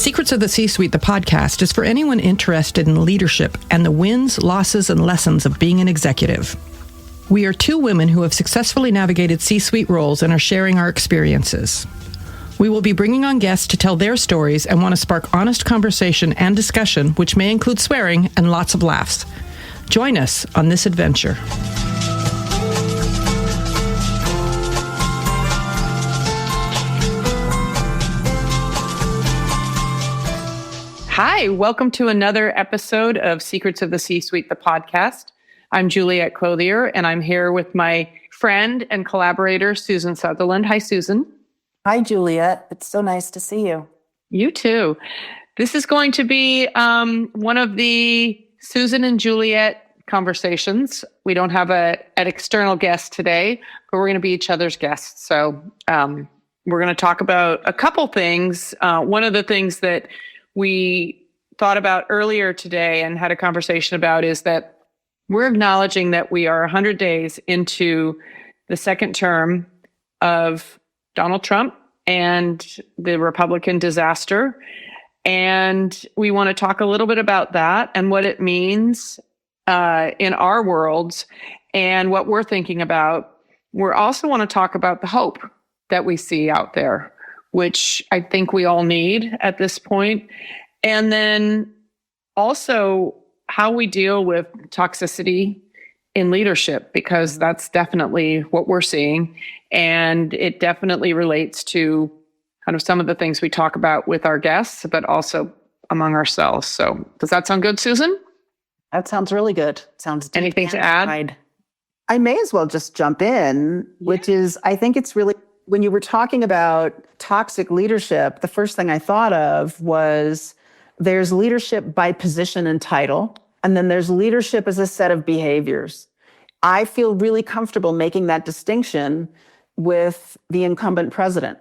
Secrets of the C-Suite, the podcast, is for anyone interested in leadership and the wins, losses, and lessons of being an executive. We are two women who have successfully navigated C-Suite roles and are sharing our experiences. We will be bringing on guests to tell their stories and want to spark honest conversation and discussion, which may include swearing and lots of laughs. Join us on this adventure. Hi, welcome to another episode of Secrets of the C-Suite, the podcast. I'm Juliet Clothier, and I'm here with my friend and collaborator, Susan Sutherland. Hi, Susan. Hi, Juliet. It's so nice to see you. You too. This is going to be one of the Susan and Juliet conversations. We don't have an external guest today, but we're going to be each other's guests. So we're going to talk about a couple things. One of the things that we thought about earlier today and had a conversation about is that we're acknowledging that we are 100 days into the second term of Donald Trump and the Republican disaster. And we want to talk a little bit about that and what it means in our worlds and what we're thinking about. We also want to talk about the hope that we see out there, which I think we all need at this point. And then also how we deal with toxicity in leadership, because that's definitely what we're seeing. And it definitely relates to kind of some of the things we talk about with our guests, but also among ourselves. So does that sound good, Susan? That sounds really good. Sounds deep. Anything to add? I may as well just jump in, which is, I think it's really, when you were talking about toxic leadership, the first thing I thought of was there's leadership by position and title, and then there's leadership as a set of behaviors. I feel really comfortable making that distinction with the incumbent president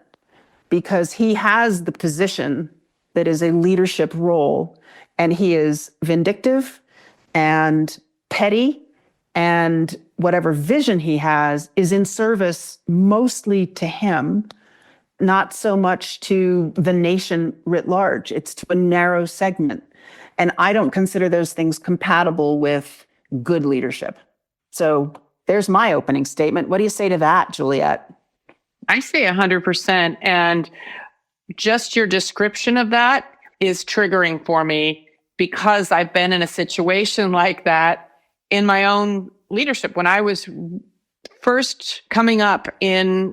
because he has the position that is a leadership role, and he is vindictive and petty, and whatever vision he has is in service mostly to him, not so much to the nation writ large. It's to a narrow segment. And I don't consider those things compatible with good leadership. So there's my opening statement. What do you say to that, Juliet? I say 100%. And just your description of that is triggering for me because I've been in a situation like that in my own leadership. When I was first coming up into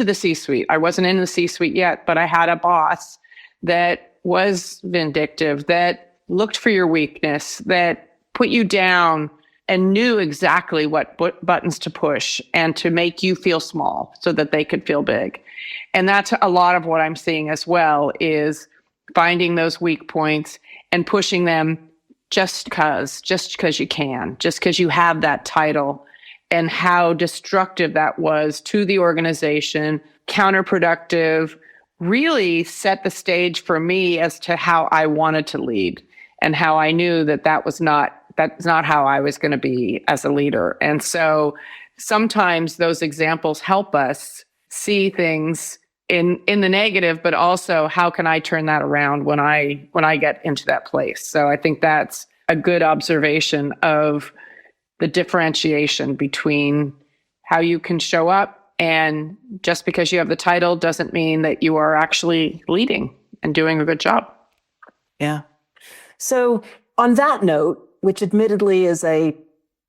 the C-suite, I wasn't in the C-suite yet, but I had a boss that was vindictive, that looked for your weakness, that put you down and knew exactly what buttons to push and to make you feel small so that they could feel big. And that's a lot of what I'm seeing as well, is finding those weak points and pushing them just because you can, just because you have that title, and how destructive that was to the organization, counterproductive, really set the stage for me as to how I wanted to lead and how I knew that's not how I was going to be as a leader. And so sometimes those examples help us see things in the negative, but also how can I turn that around when I get into that place. So I think that's a good observation of the differentiation between how you can show up, and just because you have the title doesn't mean that you are actually leading and doing a good job. Yeah. So on that note, which admittedly is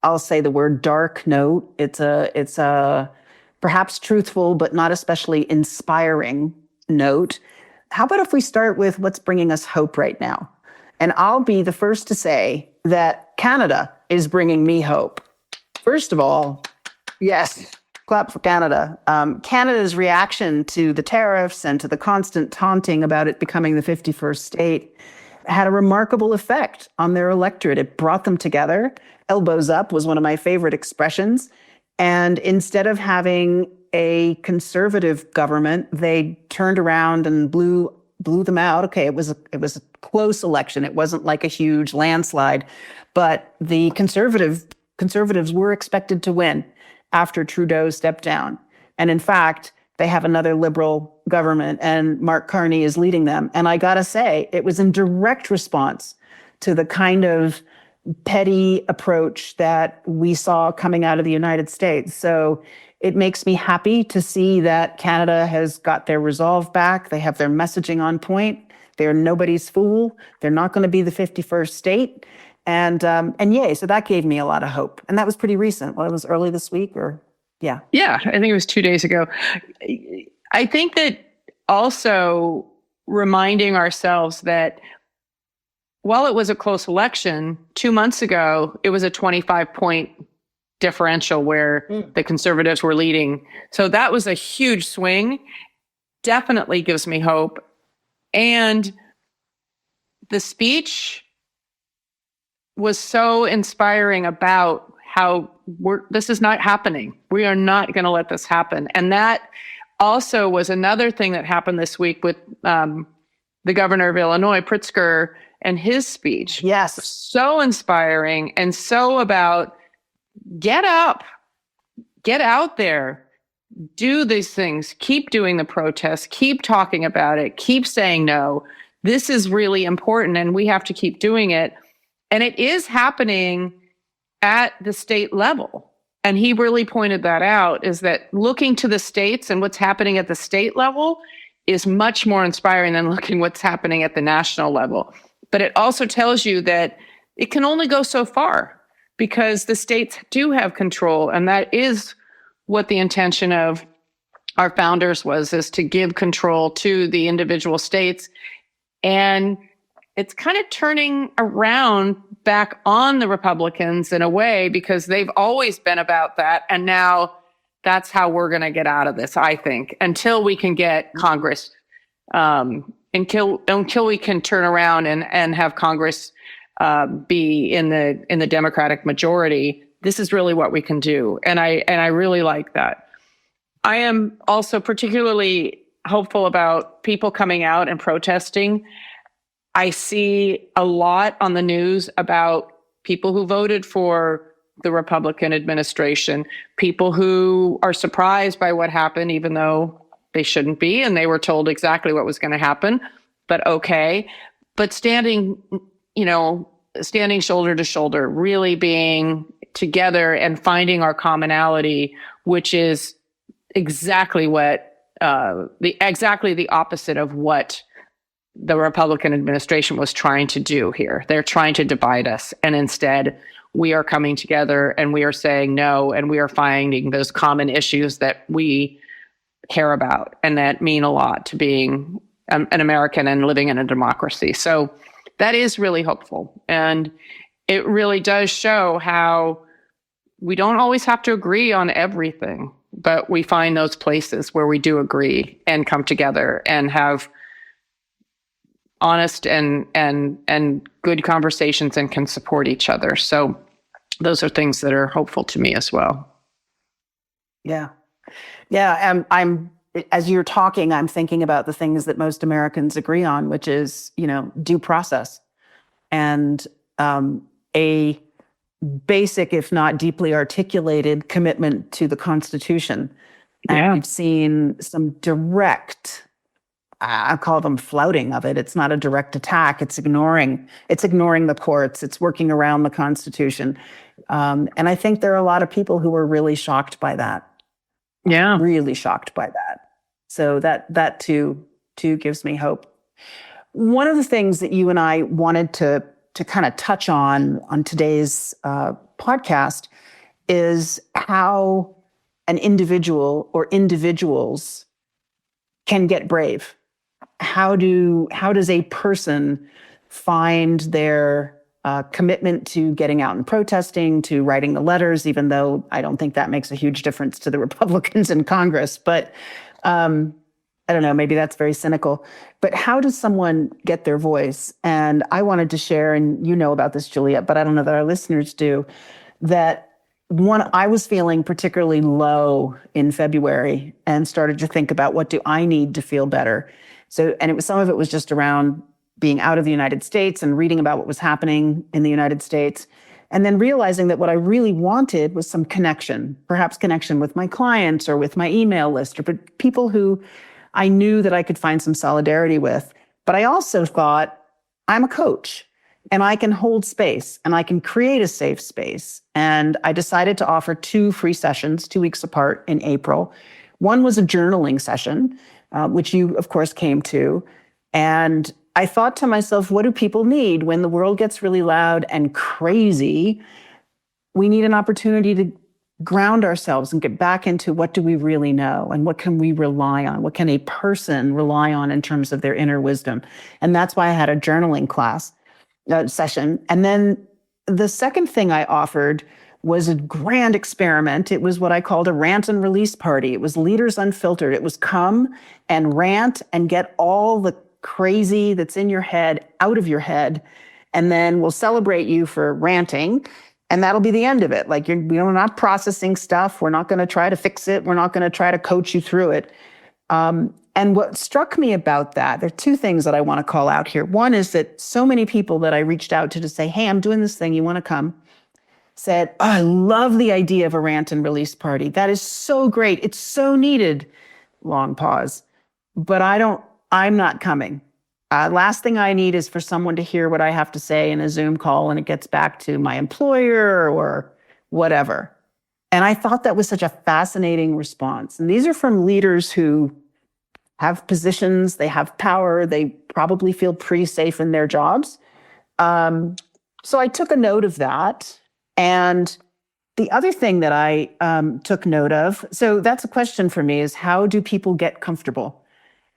I'll say the word dark note, it's a perhaps truthful, but not especially inspiring note. How about if we start with what's bringing us hope right now? And I'll be the first to say that Canada is bringing me hope. First of all, yes, clap for Canada. Canada's reaction to the tariffs and to the constant taunting about it becoming the 51st state had a remarkable effect on their electorate. It brought them together. Elbows up was one of my favorite expressions. And instead of having a conservative government, they turned around and blew them out. Okay, it was a close election. It wasn't like a huge landslide, but the conservatives were expected to win after Trudeau stepped down. And in fact, they have another liberal government, and Mark Carney is leading them. And I got to say, it was in direct response to the kind of petty approach that we saw coming out of the United States. So it makes me happy to see that Canada has got their resolve back. They have their messaging on point. They're nobody's fool. They're not going to be the 51st state. And yay, so that gave me a lot of hope. And that was pretty recent. Well, it was early this week, or yeah. Yeah, I think it was 2 days ago. I think that also reminding ourselves that while it was a close election, 2 months ago, it was a 25-point differential where the Conservatives were leading. So that was a huge swing. Definitely gives me hope. And the speech was so inspiring about how this is not happening. We are not going to let this happen. And that also was another thing that happened this week with the governor of Illinois, Pritzker, and his speech. Yes. So inspiring and so about get up, get out there, do these things, keep doing the protests, keep talking about it, keep saying no. This is really important and we have to keep doing it. And it is happening at the state level. And he really pointed that out, is that looking to the states and what's happening at the state level is much more inspiring than looking what's happening at the national level. But it also tells you that it can only go so far because the states do have control. And that is what the intention of our founders was, is to give control to the individual states. And it's kind of turning around back on the Republicans in a way, because they've always been about that. And now that's how we're going to get out of this, I think, until we can get Congress, until we can turn around and have Congress be in the Democratic majority. This is really what we can do. And I really like that. I am also particularly hopeful about people coming out and protesting. I see a lot on the news about people who voted for the Republican administration, people who are surprised by what happened, even though they shouldn't be, and they were told exactly what was going to happen, but okay. But standing shoulder to shoulder, really being together and finding our commonality, which is exactly what the opposite of what the Republican administration was trying to do here. They're trying to divide us. And instead, we are coming together and we are saying no, and we are finding those common issues that we care about and that mean a lot to being an American and living in a democracy. So that is really hopeful. And it really does show how we don't always have to agree on everything, but we find those places where we do agree and come together and have honest and good conversations and can support each other. So those are things that are hopeful to me as well. Yeah. Yeah. I'm as you're talking, I'm thinking about the things that most Americans agree on, which is, due process and a basic, if not deeply articulated, commitment to the Constitution. And Yeah. we've seen some direct, I call them flouting of it. It's not a direct attack. It's ignoring the courts. It's working around the Constitution. And I think there are a lot of people who were really shocked by that. Yeah. Really shocked by that. So that too gives me hope. One of the things that you and I wanted to kind of touch on today's podcast is how an individual or individuals can get brave. How does a person find their commitment to getting out and protesting, to writing the letters, even though I don't think that makes a huge difference to the Republicans in Congress. But I don't know, maybe that's very cynical. But how does someone get their voice? And I wanted to share, and you know about this, Juliet, but I don't know that our listeners do, that I was feeling particularly low in February and started to think about, what do I need to feel better? And some of it was just around being out of the United States and reading about what was happening in the United States. And then realizing that what I really wanted was some connection, perhaps connection with my clients or with my email list, or people who I knew that I could find some solidarity with. But I also thought, I'm a coach and I can hold space and I can create a safe space. And I decided to offer 2 free sessions, 2 weeks apart in April. One was a journaling session, which you, of course, came to. And I thought to myself, what do people need when the world gets really loud and crazy? We need an opportunity to ground ourselves and get back into what do we really know and what can we rely on? What can a person rely on in terms of their inner wisdom? And that's why I had a journaling class session. And then the second thing I offered was a grand experiment. It was what I called a rant and release party. It was Leaders Unfiltered. It was come and rant and get all the crazy that's in your head out of your head. And then we'll celebrate you for ranting. And that'll be the end of it. Like we're not processing stuff. We're not going to try to fix it. We're not going to try to coach you through it. And what struck me about that, there are 2 things that I want to call out here. One is that so many people that I reached out to say, hey, I'm doing this thing. You want to come? Said, oh, I love the idea of a rant and release party. That is so great. It's so needed. Long pause. But I'm not coming. Last thing I need is for someone to hear what I have to say in a Zoom call and it gets back to my employer or whatever. And I thought that was such a fascinating response. And these are from leaders who have positions, they have power, they probably feel pretty safe in their jobs. So I took a note of that. And the other thing that I took note of, so that's a question for me, is how do people get comfortable?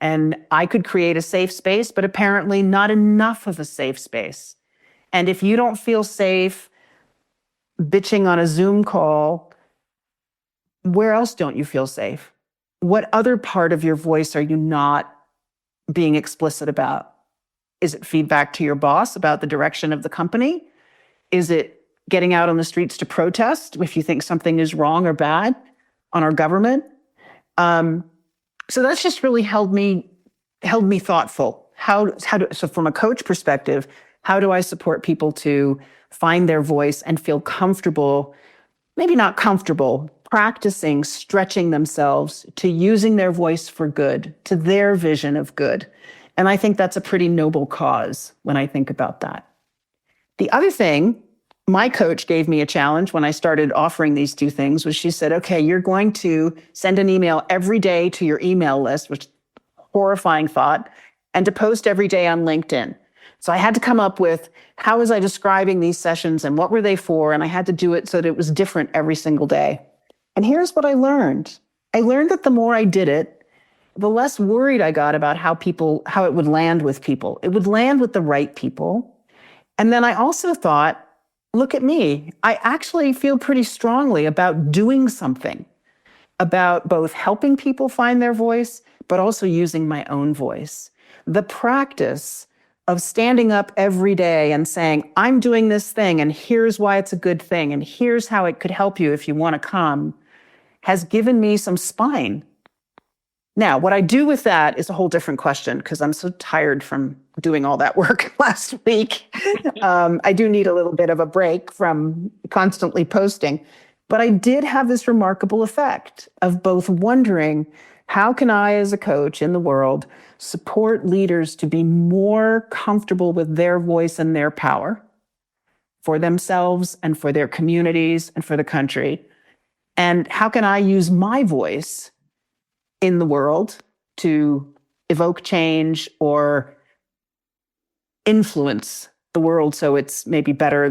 And I could create a safe space, but apparently not enough of a safe space. And if you don't feel safe bitching on a Zoom call, where else don't you feel safe? What other part of your voice are you not being explicit about? Is it feedback to your boss about the direction of the company? Is it getting out on the streets to protest if you think something is wrong or bad on our government? So that's just really held me thoughtful. So from a coach perspective, how do I support people to find their voice and feel comfortable, maybe not comfortable, practicing stretching themselves to using their voice for good, to their vision of good? And I think that's a pretty noble cause when I think about that. The other thing, my coach gave me a challenge when I started offering these 2 things, was she said, okay, you're going to send an email every day to your email list, which horrifying thought, and to post every day on LinkedIn. So I had to come up with how was I describing these sessions and what were they for? And I had to do it so that it was different every single day. And here's what I learned. I learned that the more I did it, the less worried I got about how it would land with people. It would land with the right people. And then I also thought, look at me. I actually feel pretty strongly about doing something, about both helping people find their voice, but also using my own voice. The practice of standing up every day and saying, I'm doing this thing, and here's why it's a good thing, and here's how it could help you if you want to come, has given me some spine. Now, what I do with that is a whole different question, because I'm so tired from doing all that work last week. I do need a little bit of a break from constantly posting. But I did have this remarkable effect of both wondering, how can I, as a coach in the world, support leaders to be more comfortable with their voice and their power for themselves and for their communities and for the country? And how can I use my voice in the world to evoke change or influence the world so it's maybe better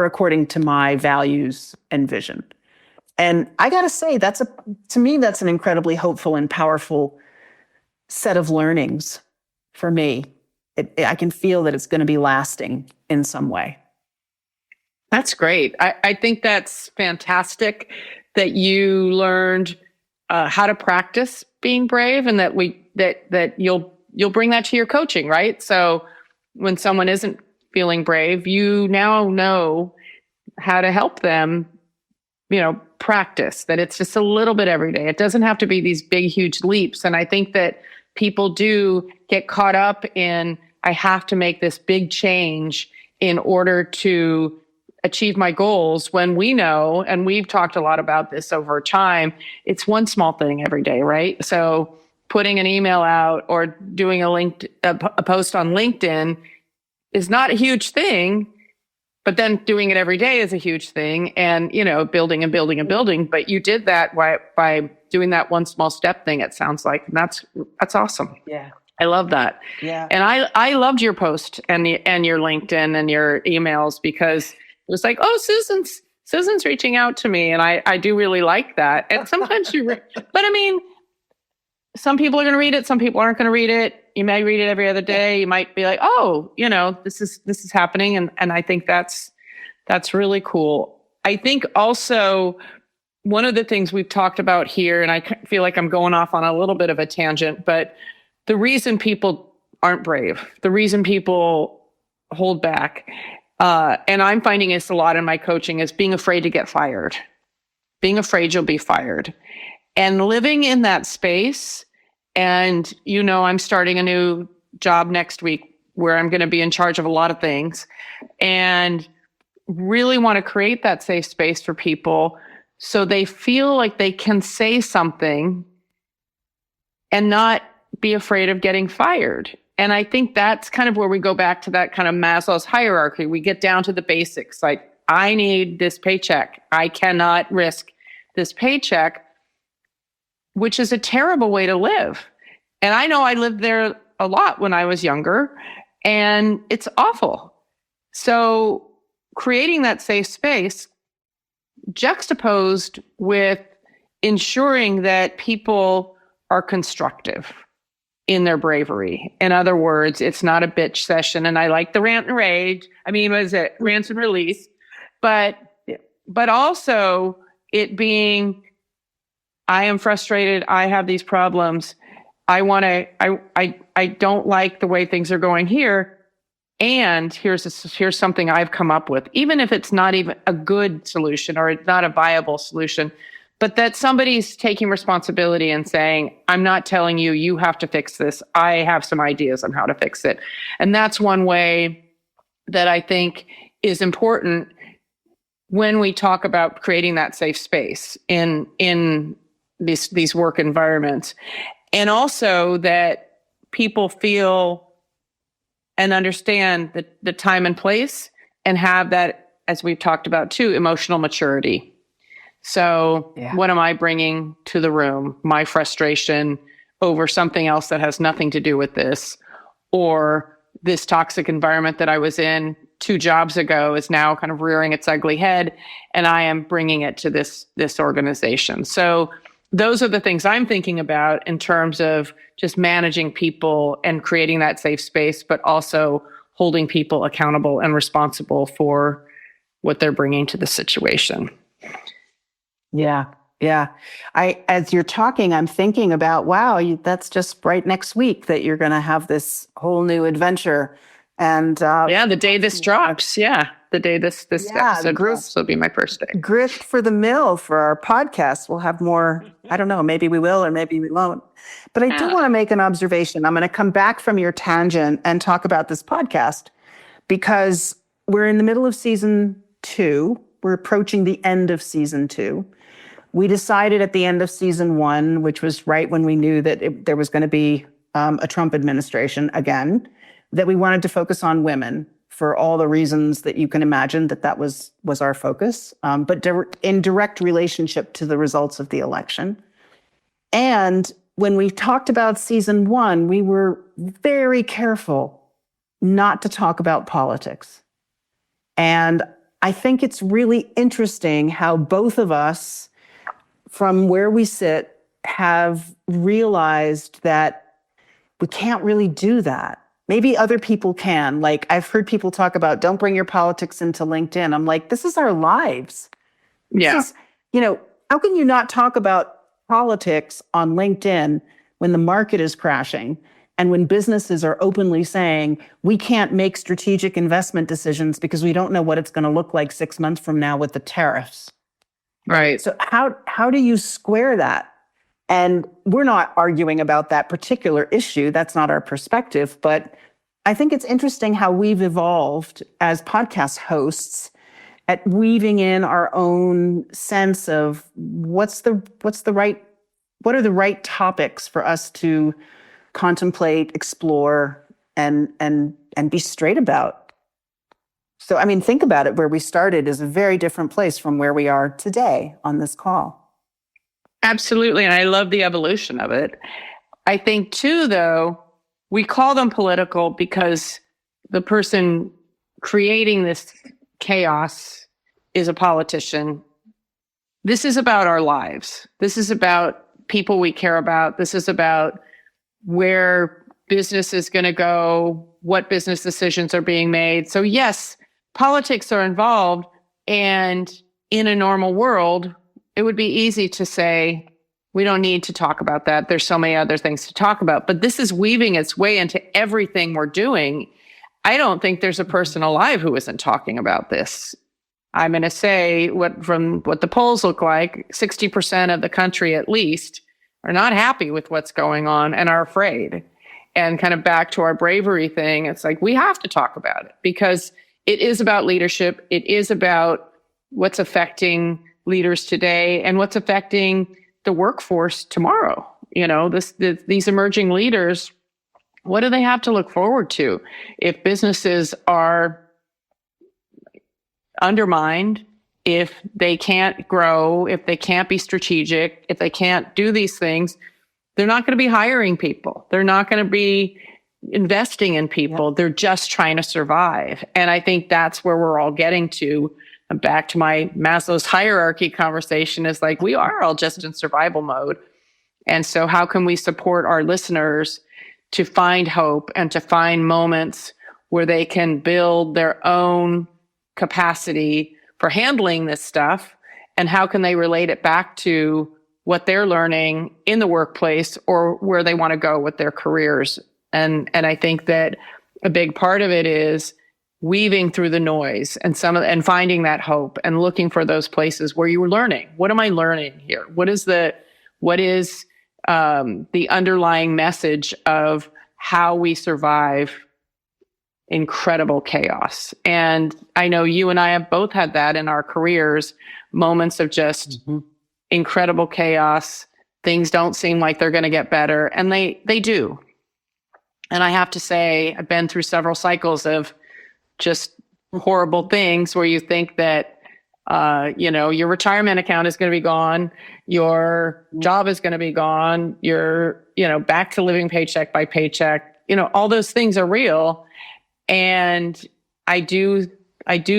according to my values and vision? And I got to say, to me, that's an incredibly hopeful and powerful set of learnings for me. I can feel that it's going to be lasting in some way. That's great. I think that's fantastic that you learned how to practice being brave, and that you'll bring that to your coaching, right? So when someone isn't feeling brave, you now know how to help them, practice, that it's just a little bit every day. It doesn't have to be these big, huge leaps. And I think that people do get caught up in, I have to make this big change in order to achieve my goals when we know, and we've talked a lot about this over time, it's one small thing every day, right? So putting an email out or doing a post on LinkedIn is not a huge thing, but then doing it every day is a huge thing, and, building and building and building. But you did that by doing that one small step thing, it sounds like. And that's awesome. Yeah. I love that. Yeah. And I loved your post and your LinkedIn and your emails, because it was like, oh, Susan's reaching out to me. And I do really like that. And sometimes but I mean, some people are going to read it. Some people aren't going to read it. You may read it every other day. You might be like, oh, this is happening. And I think that's really cool. I think also one of the things we've talked about here, and I feel like I'm going off on a little bit of a tangent, but the reason people aren't brave, the reason people hold back, and I'm finding this a lot in my coaching, is being afraid to get fired, being afraid you'll be fired. And living in that space, and I'm starting a new job next week where I'm going to be in charge of a lot of things, and really want to create that safe space for people so they feel like they can say something and not be afraid of getting fired. And I think that's kind of where we go back to that kind of Maslow's hierarchy. We get down to the basics, like, I need this paycheck. I cannot risk this paycheck, which is a terrible way to live. And I know I lived there a lot when I was younger, and it's awful. So creating that safe space juxtaposed with ensuring that people are constructive in their bravery. In other words, it's not a bitch session. And I like the rant and rage. I mean, was it rants and release? But also it being, I am frustrated. I have these problems. I don't like the way things are going here. And here's something I've come up with, even if it's not even a good solution or it's not a viable solution, but that somebody's taking responsibility and saying, I'm not telling you, you have to fix this. I have some ideas on how to fix it. And that's one way that I think is important when we talk about creating that safe space in these work environments. And also that people feel and understand the time and place, and have that, as we've talked about too, emotional maturity. So What am I bringing to the room? My frustration over something else that has nothing to do with this, or this toxic environment that I was in 2 jobs ago is now kind of rearing its ugly head, and I am bringing it to this organization. So those are the things I'm thinking about in terms of just managing people and creating that safe space, but also holding people accountable and responsible for what they're bringing to the situation. Yeah. As you're talking, I'm thinking about, wow, that's just right next week that you're going to have this whole new adventure. And the day this drops. Yeah. The day this episode drops will be my first day. Grist for the mill for our podcast. We'll have more, I don't know, maybe we will or maybe we won't. But I do want to make an observation. I'm going to come back from your tangent and talk about this podcast, because we're in the middle of season 2. We're approaching the end of season 2. We decided at the end of season 1, which was right when we knew that there was going to be a Trump administration again, that we wanted to focus on women for all the reasons that you can imagine, that was our focus, but in direct relationship to the results of the election. And when we talked about season 1, we were very careful not to talk about politics. And I think it's really interesting how both of us, from where we sit, have realized that we can't really do that. Maybe other people can. Like, I've heard people talk about, don't bring your politics into LinkedIn. I'm like, this is our lives. Yeah. How can you not talk about politics on LinkedIn when the market is crashing and when businesses are openly saying, we can't make strategic investment decisions because we don't know what it's going to look like 6 months from now with the tariffs? Right. So how do you square that? And we're not arguing about that particular issue. That's not our perspective. But I think it's interesting how we've evolved as podcast hosts at weaving in our own sense of what are the right topics for us to contemplate, explore, and be straight about. So, I mean, think about it. Where we started is a very different place from where we are today on this call. Absolutely. And I love the evolution of it. I think too, though, we call them political because the person creating this chaos is a politician. This is about our lives. This is about people we care about. This is about where business is going to go, what business decisions are being made. So yes, politics are involved. And in a normal world, it would be easy to say, we don't need to talk about that. There's so many other things to talk about. But this is weaving its way into everything we're doing. I don't think there's a person alive who isn't talking about this. I'm going to say from what the polls look like, 60% of the country at least are not happy with what's going on and are afraid. And kind of back to our bravery thing, it's like we have to talk about it because it is about leadership. It is about what's affecting leaders today and what's affecting the workforce tomorrow. You know, these emerging leaders, what do they have to look forward to? If businesses are undermined, if they can't grow, if they can't be strategic, if they can't do these things, they're not going to be hiring people. They're not going to be investing in people. Yep. They're just trying to survive. And I think that's where we're all getting to. And back to my Maslow's hierarchy conversation is like, we are all just in survival mode. And so how can we support our listeners to find hope and to find moments where they can build their own capacity for handling this stuff? And how can they relate it back to what they're learning in the workplace or where they want to go with their careers? And I think that a big part of it is weaving through the noise and finding that hope and looking for those places where you were learning. What am I learning here? What is the underlying message of how we survive incredible chaos? And I know you and I have both had that in our careers, moments of just incredible chaos. Things don't seem like they're going to get better, and they do. And I have to say, I've been through several cycles of just horrible things where you think that, your retirement account is going to be gone, your job is going to be gone, you're, back to living paycheck by paycheck. All those things are real. And I do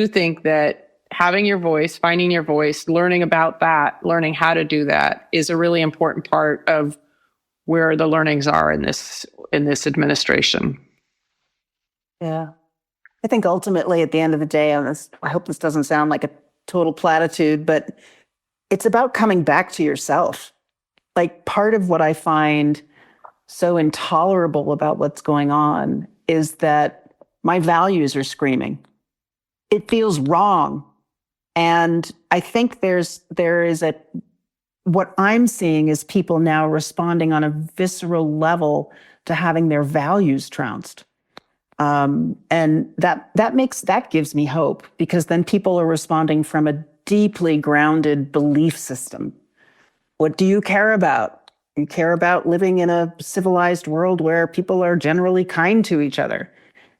think that having your voice, finding your voice, learning about that, learning how to do that is a really important part of where the learnings are in this administration. Yeah. I think ultimately at the end of the day on this, I hope this doesn't sound like a total platitude, but it's about coming back to yourself. Like part of what I find so intolerable about what's going on is that my values are screaming. It feels wrong. And I think what I'm seeing is people now responding on a visceral level to having their values trounced. And that gives me hope, because then people are responding from a deeply grounded belief system. What do you care about? You care about living in a civilized world where people are generally kind to each other,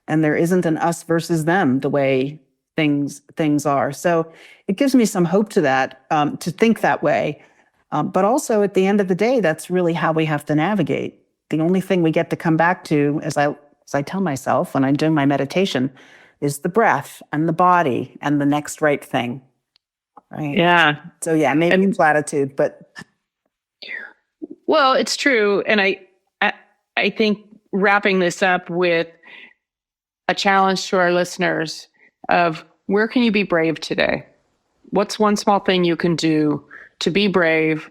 and there isn't an us versus them the way things are. So it gives me some hope to that, to think that way. But also at the end of the day, that's really how we have to navigate. The only thing we get to come back to, as I tell myself when I'm doing my meditation, is the breath and the body and the next right thing. Right? Yeah. So yeah, maybe platitude, but. Well, it's true. And I think wrapping this up with a challenge to our listeners of where can you be brave today? What's one small thing you can do to be brave?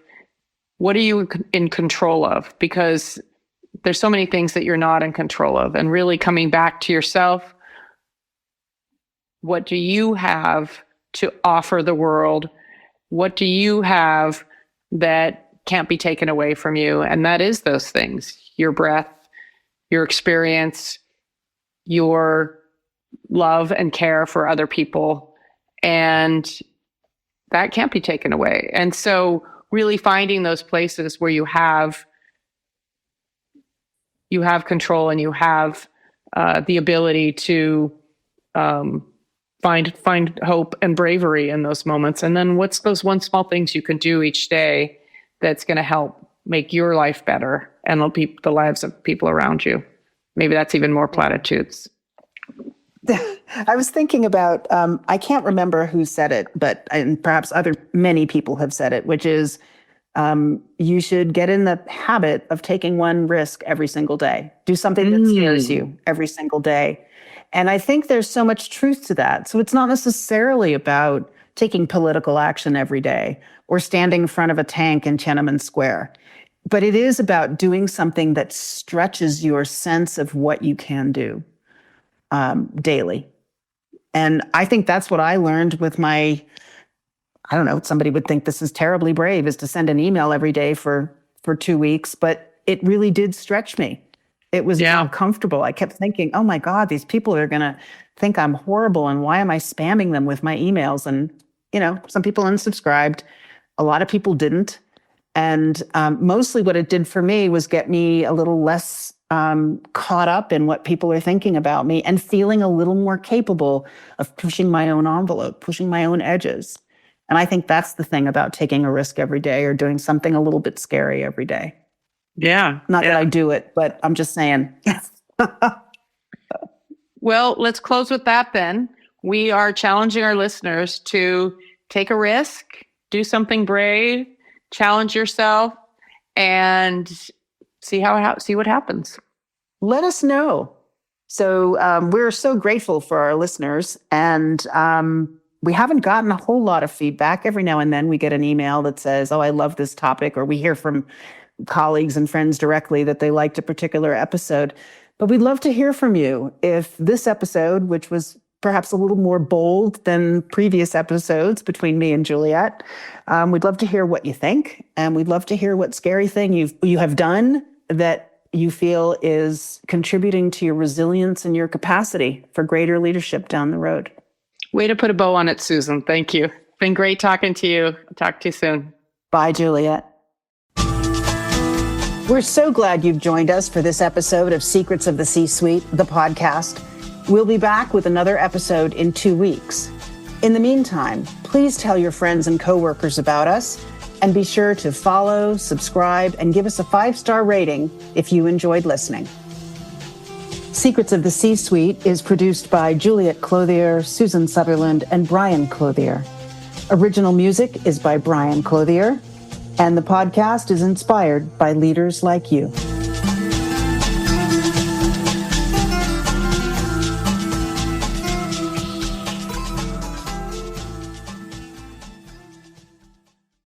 What are you in control of? Because there's so many things that you're not in control of, and really coming back to yourself. What do you have to offer the world? What do you have that can't be taken away from you? And that is those things: your breath, your experience, your love and care for other people, And that can't be taken away. And so really finding those places where you have control and you have the ability to find hope and bravery in those moments. And then what's those one small things you can do each day that's going to help make your life better and the lives of people around you? Maybe that's even more platitudes. I was thinking about, I can't remember who said it, but and perhaps many people have said it, which is you should get in the habit of taking one risk every single day. Do something that scares you every single day. And I think there's so much truth to that. So it's not necessarily about taking political action every day or standing in front of a tank in Tiananmen Square, but it is about doing something that stretches your sense of what you can do daily. And I think that's what I learned with my, I don't know, somebody would think this is terribly brave, is to send an email every day for 2 weeks, but it really did stretch me. It was uncomfortable. I kept thinking, oh my God, these people are going to think I'm horrible. And why am I spamming them with my emails? And, some people unsubscribed. A lot of people didn't. And mostly what it did for me was get me a little less caught up in what people are thinking about me and feeling a little more capable of pushing my own envelope, pushing my own edges. And I think that's the thing about taking a risk every day or doing something a little bit scary every day. Yeah. Not that I do it, but I'm just saying. Well, let's close with that then. We are challenging our listeners to take a risk, do something brave, challenge yourself, and see what happens. Let us know. So we're so grateful for our listeners, and we haven't gotten a whole lot of feedback. Every now and then we get an email that says, oh, I love this topic, or we hear from colleagues and friends directly that they liked a particular episode. But we'd love to hear from you. If this episode, which was perhaps a little more bold than previous episodes between me and Juliet, we'd love to hear what you think. And we'd love to hear what scary thing you have done that you feel is contributing to your resilience and your capacity for greater leadership down the road. Way to put a bow on it, Susan. Thank you. Been great talking to you. I'll talk to you soon. Bye, Juliet. We're so glad you've joined us for this episode of Secrets of the C-Suite, the podcast. We'll be back with another episode in 2 weeks. In the meantime, please tell your friends and coworkers about us, and be sure to follow, subscribe, and give us a 5-star rating if you enjoyed listening. Secrets of the C-Suite is produced by Juliet Clothier, Susan Sutherland, and Brian Clothier. Original music is by Brian Clothier, and the podcast is inspired by leaders like you.